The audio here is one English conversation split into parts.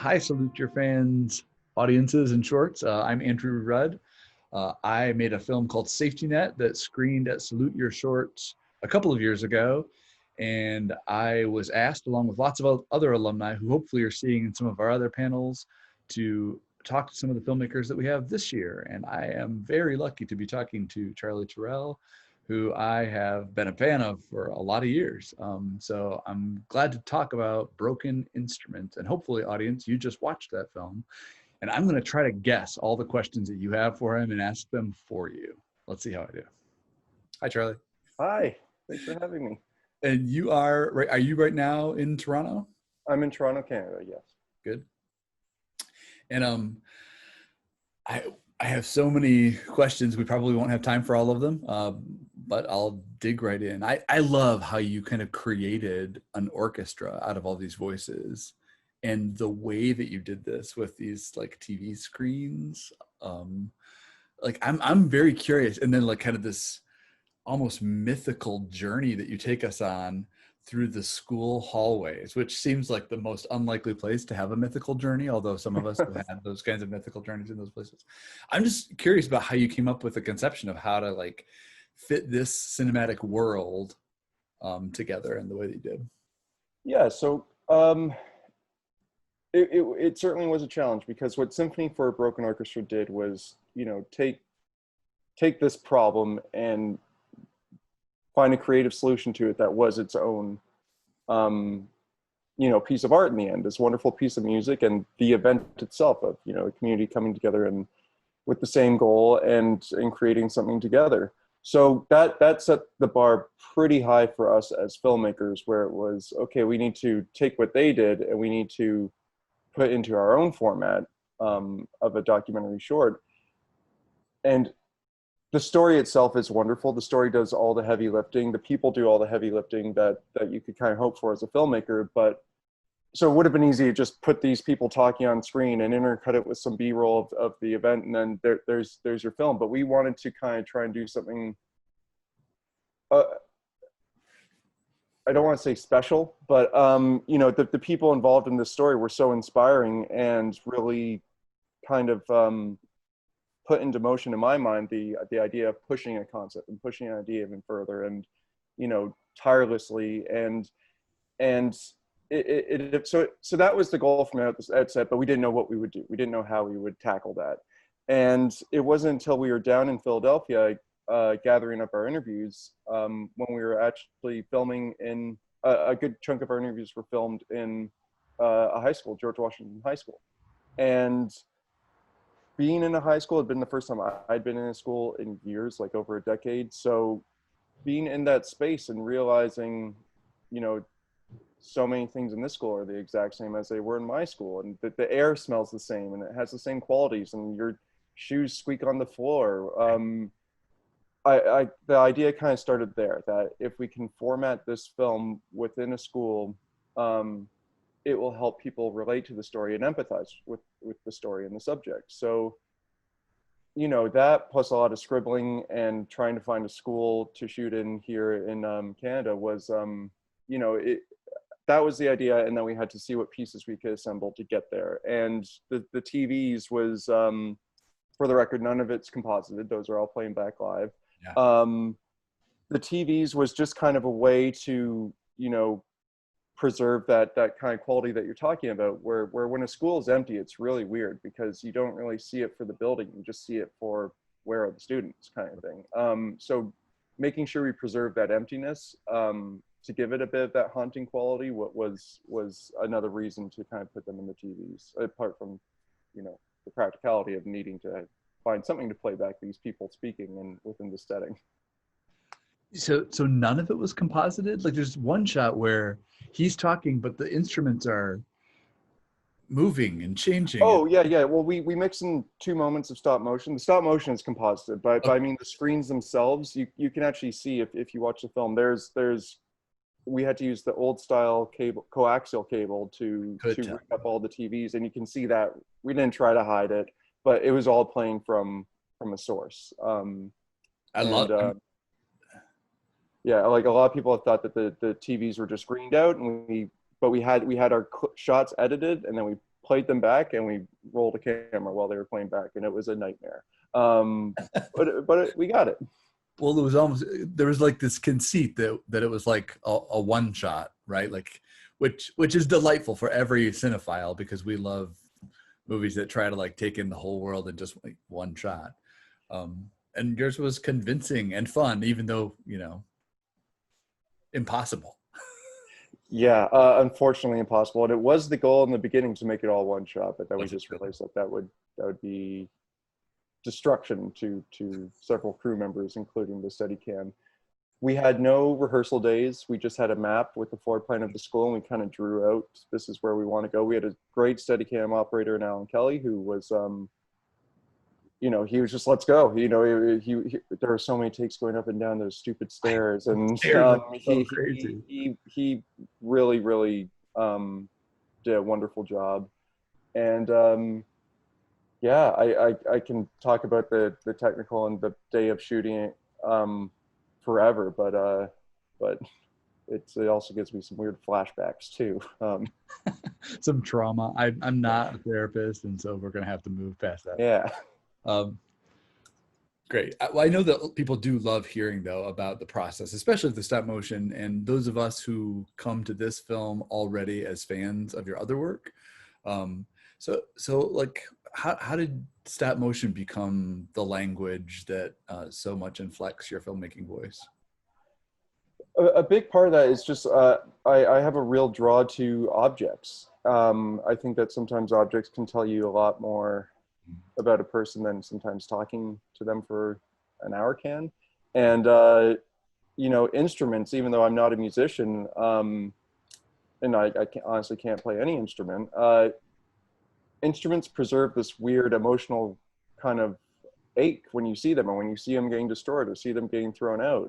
Hi, Salute Your Fans, audiences, and shorts. I'm Andrew Rudd. I made a film called Safety Net that screened at Salute Your Shorts a couple of years ago. And I was asked, along with lots of other alumni who hopefully are seeing in some of our other panels, to talk to some of the filmmakers that we have this year. And I am very lucky to be talking to Tyrell, who I have been a fan of for a lot of years. So I'm glad to talk about Broken Instruments, and hopefully, audience, you just watched that film. And I'm gonna try to guess all the questions that you have for him and ask them for you. Let's see how I do. Hi, Charlie. Hi, thanks for having me. And you are you right now in Toronto? I'm in Toronto, Canada, yes. Good. And I have so many questions. We probably won't have time for all of them, but I'll dig right in. I love how you kind of created an orchestra out of all these voices, and the way that you did this with these like TV screens. Like I'm very curious, and then like kind of this almost mythical journey that you take us on through the school hallways, which seems like the most unlikely place to have a mythical journey, although some of us have had those kinds of mythical journeys in those places. I'm just curious about how you came up with the conception of how to like fit this cinematic world together in the way that you did. Yeah, so it certainly was a challenge, because what Symphony for a Broken Orchestra did was, you know, take this problem and find a creative solution to it that was its own, you know, piece of art in the end, this wonderful piece of music, and the event itself of, you know, a community coming together and with the same goal and creating something together. So that set the bar pretty high for us as filmmakers, where it was, okay, we need to take what they did and we need to put into our own format of a documentary short. And the story itself is wonderful. The story does all the heavy lifting. The people do all the heavy lifting that you could kind of hope for as a filmmaker. But so it would have been easy to just put these people talking on screen and intercut it with some B-roll of the event, and then there's your film. But we wanted to kind of try and do something, I don't want to say special, but you know, the people involved in this story were so inspiring and really kind of put into motion in my mind the idea of pushing a concept and pushing an idea even further, and, you know, tirelessly, so that was the goal from the outset. But we didn't know what we would do. We didn't know how we would tackle that. And it wasn't until we were down in Philadelphia gathering up our interviews, when we were actually filming in a good chunk of our interviews were filmed in a high school, George Washington High School. And being in a high school had been the first time I'd been in a school in years, like over a decade. So being in that space and realizing, you know, so many things in this school are the exact same as they were in my school, and that the air smells the same and it has the same qualities and your shoes squeak on the floor. The idea kind of started there, that if we can format this film within a school, it will help people relate to the story and empathize with the story and the subject. So, you know, that plus a lot of scribbling and trying to find a school to shoot in here in Canada was, you know, that was the idea. And then we had to see what pieces we could assemble to get there. And the TVs was, for the record, none of it's composited. Those are all playing back live. Yeah. The TVs was just kind of a way to, you know, preserve that kind of quality that you're talking about, where when a school is empty, it's really weird, because you don't really see it for the building, you just see it for where are the students, kind of thing. So making sure we preserve that emptiness, to give it a bit of that haunting quality, was another reason to kind of put them in the TVs, apart from, you know, the practicality of needing to find something to play back these people speaking and within the setting. So none of it was composited? Like there's one shot where he's talking, but the instruments are moving and changing. Oh, yeah. Well, we mix in 2 moments of stop motion. The stop motion is composited, but I mean, the screens themselves, you can actually see, if you watch the film, we had to use the old style cable, coaxial cable to rig up all the TVs, and you can see that we didn't try to hide it, but it was all playing from a source. I love it. Yeah, like a lot of people have thought that the TVs were just screened out, and we had our shots edited, and then we played them back and we rolled a camera while they were playing back, and it was a nightmare. But we got it. Well, there was like this conceit that it was like a one shot, right? Like, which is delightful for every cinephile, because we love movies that try to like take in the whole world in just like one shot. And yours was convincing and fun, even though, impossible. Yeah, unfortunately impossible. And it was the goal in the beginning to make it all one shot, but then we just realized that would be destruction to several crew members, including the Steadicam. We had no rehearsal days. We just had a map with the floor plan of the school, and we kind of drew out, this is where we want to go. We had a great Steadicam operator in Alan Kelly, who was, he was just, let's go. There were so many takes going up and down those stupid stairs, and he really, really did a wonderful job. And yeah, I can talk about the technical and the day of shooting forever, but it also gives me some weird flashbacks too. Some trauma. I'm not a therapist, and so we're gonna have to move past that. Yeah. Great. Well, I know that people do love hearing though about the process, especially with the stop motion, and those of us who come to this film already as fans of your other work. So like, how did stop motion become the language that so much inflects your filmmaking voice? A big part of that is just I have a real draw to objects. I think that sometimes objects can tell you a lot more about a person than sometimes talking to them for an hour can. And instruments, even though I'm not a musician, and I honestly can't play any instrument, instruments preserve this weird emotional kind of ache when you see them, and when you see them getting destroyed or see them getting thrown out.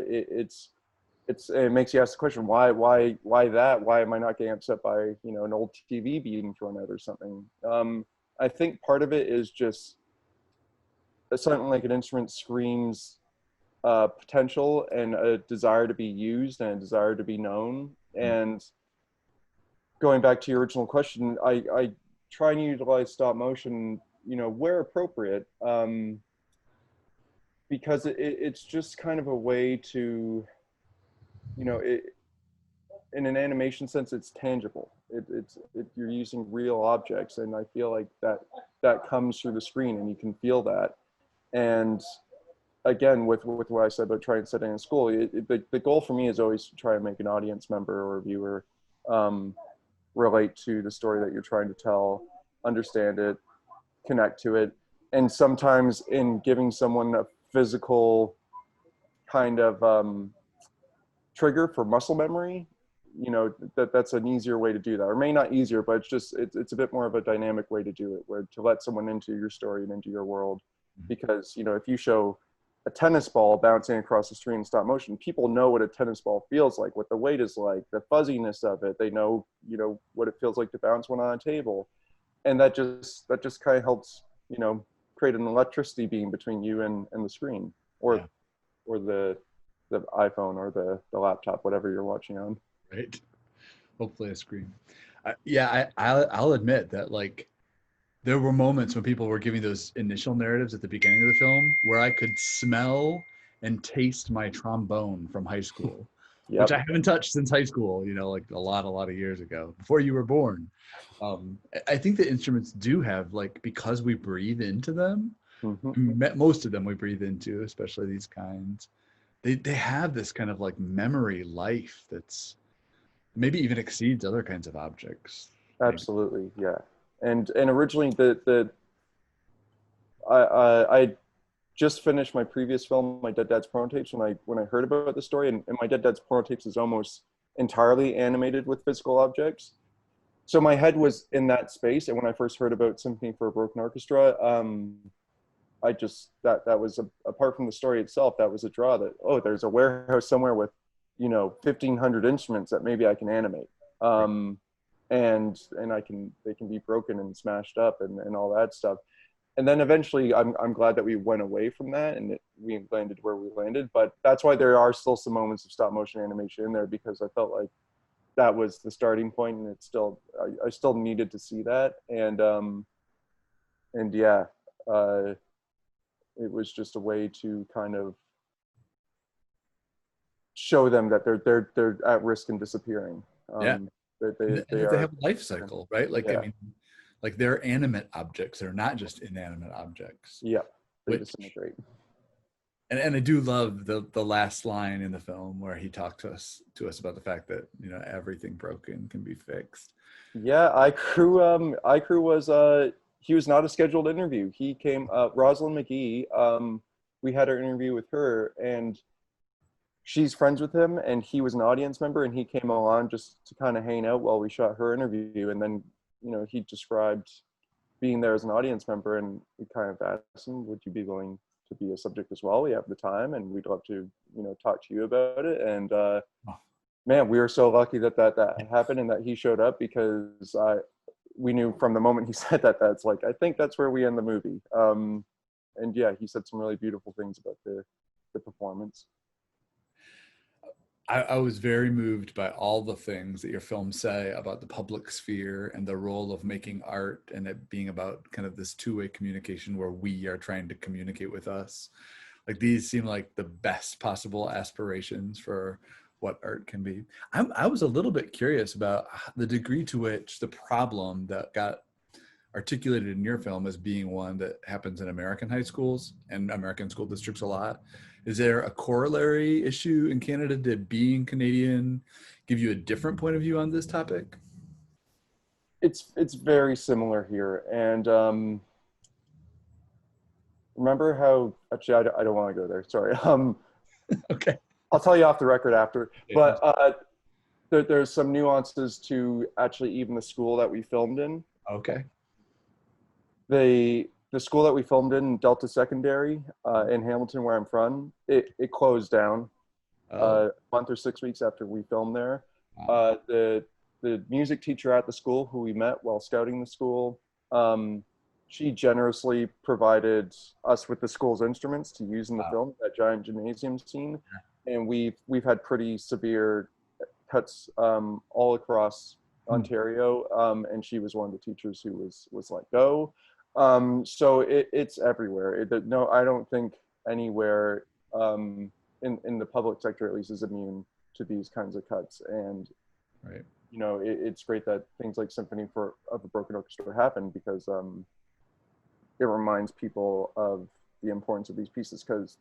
It makes you ask the question, why that? Why am I not getting upset by an old TV being thrown out or something? I think part of it is just something like an instrument screams potential and a desire to be used and a desire to be known. And going back to your original question, I try and utilize stop motion, where appropriate, because it's just kind of a way to, in an animation sense, it's tangible. You're using real objects, and I feel like that comes through the screen, and you can feel that. And again, with what I said about trying to set it in school, the goal for me is always to try and make an audience member or a viewer relate to the story that you're trying to tell, understand it, connect to it. And sometimes in giving someone a physical kind of trigger for muscle memory, that's an easier way to do that, or maybe not easier, but it's a bit more of a dynamic way to do it, where to let someone into your story and into your world. Because if you show a tennis ball bouncing across the street in stop motion, people know what a tennis ball feels like, what the weight is like, the fuzziness of it. They know what it feels like to bounce one on a table, and that just kind of helps create an electricity beam between you and the screen, or the iPhone or the laptop, whatever you're watching on. Right. Hopefully a screen. I'll admit that like there were moments when people were giving those initial narratives at the beginning of the film where I could smell and taste my trombone from high school, which I haven't touched since high school, like a lot of years ago, before you were born. I think the instruments do have, like, because we breathe into them, most of them we breathe into, especially these kinds, they have this kind of like memory life that's maybe even exceeds other kinds of objects. Absolutely, yeah. And originally I just finished my previous film, my Dead Dad's Porno Tapes, when I heard about the story, and my Dead Dad's Porno Tapes is almost entirely animated with physical objects. So my head was in that space, and when I first heard about Symphony for a Broken Orchestra, I just, that was, apart from the story itself, that was a draw that, there's a warehouse somewhere with 1,500 instruments that maybe I can animate. And they can be broken and smashed up and all that stuff. And then eventually I'm glad that we went away from that and we landed where we landed. But that's why there are still some moments of stop motion animation in there, because I felt like that was the starting point, and it's still, I still needed to see that. And yeah, it was just a way to kind of show them that they're at risk in disappearing. Yeah. That And they that they are, have a life cycle, right? Like, I yeah, mean, like they're animate objects. They're not just inanimate objects, yeah, they which, disintegrate. and I do love the last line in the film where he talks to us about the fact that, you know, everything broken can be fixed. Yeah, iCrew was he was not a scheduled interview. He came, Rosalind McGee, we had our interview with her, and she's friends with him, and he was an audience member, and he came along just to kind of hang out while we shot her interview. And then, you know, he described being there as an audience member, and we kind of asked him, would you be willing to be a subject as well? We have the time, and we'd love to, you know, talk to you about it. And man, we were so lucky that happened and that he showed up, because we knew from the moment he said that, that's like, I think that's where we end the movie. And yeah, he said some really beautiful things about the performance. I was very moved by all the things that your films say about the public sphere and the role of making art, and it being about kind of this two-way communication where we are trying to communicate with us. Like, these seem like the best possible aspirations for what art can be. I was a little bit curious about the degree to which the problem that got articulated in your film as being one that happens in American high schools and American school districts a lot. Is there a corollary issue in Canada? Did being Canadian give you a different point of view on this topic? It's very similar here. And remember how, actually, I don't want to go there, sorry. Okay. I'll tell you off the record after. Yeah. But there's some nuances to actually even the school that we filmed in. Okay. The school that we filmed in, Delta Secondary, in Hamilton, where I'm from, it closed down a month or 6 weeks after we filmed there. Wow. The music teacher at the school, who we met while scouting the school, she generously provided us with the school's instruments to use in the film, that giant gymnasium scene. And we've had pretty severe cuts all across Ontario, and she was one of the teachers who was let go. So it's everywhere. No, I don't think anywhere in the public sector, at least, is immune to these kinds of cuts. And right. You know, it's great that things like Symphony of a Broken Orchestra happen, because it reminds people of the importance of these pieces. Because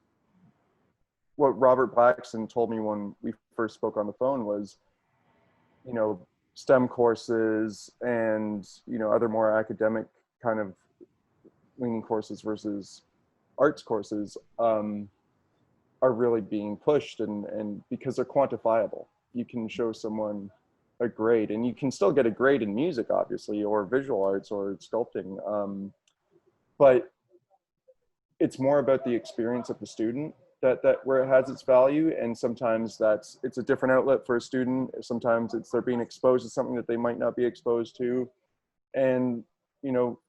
what Robert Blackson told me when we first spoke on the phone was, you know, STEM courses and, you know, other more academic kind of leaning courses versus arts courses are really being pushed, and because they're quantifiable. You can show someone a grade, and you can still get a grade in music, obviously, or visual arts or sculpting, but it's more about the experience of the student that where it has its value. And sometimes it's a different outlet for a student. Sometimes it's they're being exposed to something that they might not be exposed to. And, you know,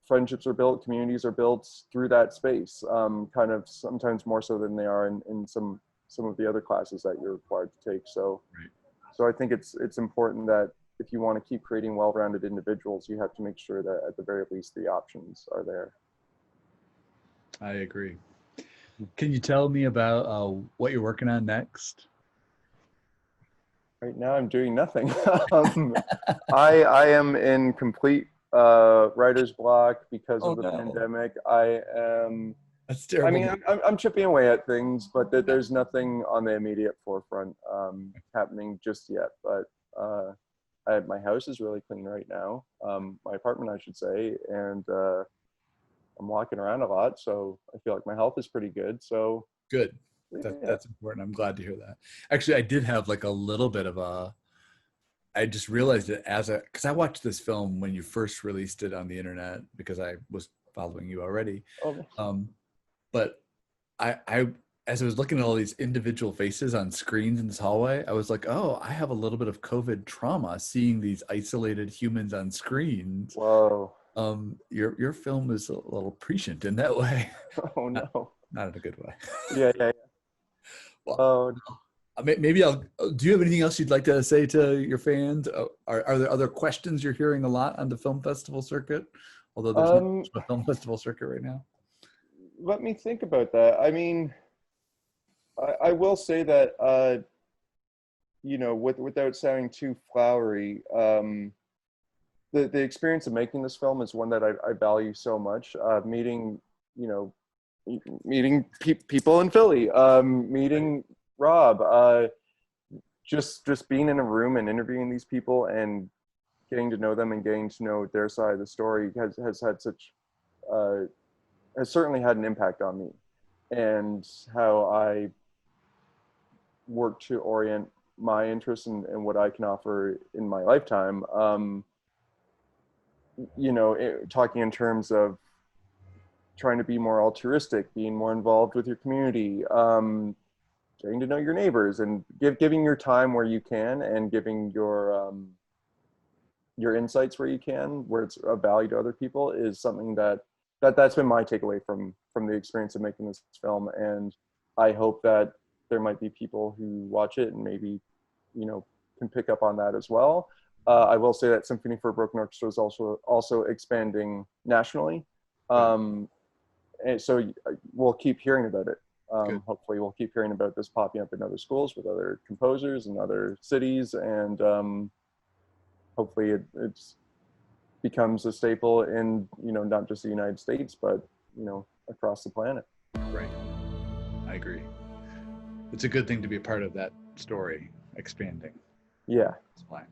friendships are built, communities are built through that space, kind of sometimes more so than they are in some of the other classes that you're required to take. So, Right. So I think it's important that if you want to keep creating well-rounded individuals, you have to make sure that at the very least the options are there. I agree. Can you tell me about what you're working on next? Right now I'm doing nothing. I am in complete writer's block because of the pandemic. That's terrible. I mean, I'm chipping away at things, but there's nothing on the immediate forefront happening just yet. But my house is really clean right now. My apartment, I should say, and I'm walking around a lot, so I feel like my health is pretty good. So good. yeah. That's important. I'm glad to hear that. Actually, I did have like a little bit of I just realized it because I watched this film when you first released it on the internet, because I was following you already. Okay. But I as I was looking at all these individual faces on screens in this hallway, I was like, oh, I have a little bit of COVID trauma seeing these isolated humans on screens. Whoa. Your film is a little prescient in that way. Oh no. Not in a good way. Yeah. Well, Oh. maybe do you have anything else you'd like to say to your fans? Are there other questions you're hearing a lot on the film festival circuit? Although there's not much of a film festival circuit right now. Let me think about that. I mean, I will say that, you know, without sounding too flowery, the experience of making this film is one that I value so much. Meeting, you know, meeting people in Philly, meeting Rob, just being in a room and interviewing these people and getting to know them and getting to know their side of the story has had such, has certainly had an impact on me and how I work to orient my interests and what I can offer in my lifetime. You know, talking in terms of trying to be more altruistic, being more involved with your community, getting to know your neighbors, and giving your time where you can, and giving your insights where you can, where it's of value to other people, is something that's been my takeaway from the experience of making this film. And I hope that there might be people who watch it and maybe, you know, can pick up on that as well. I will say that Symphony for a Broken Orchestra is also expanding nationally. And so we'll keep hearing about it. Hopefully we'll keep hearing about this popping up in other schools with other composers in other cities. And hopefully it becomes a staple in, you know, not just the United States, but, you know, across the planet. Right. I agree. It's a good thing to be a part of that story expanding. Yeah. It's fine.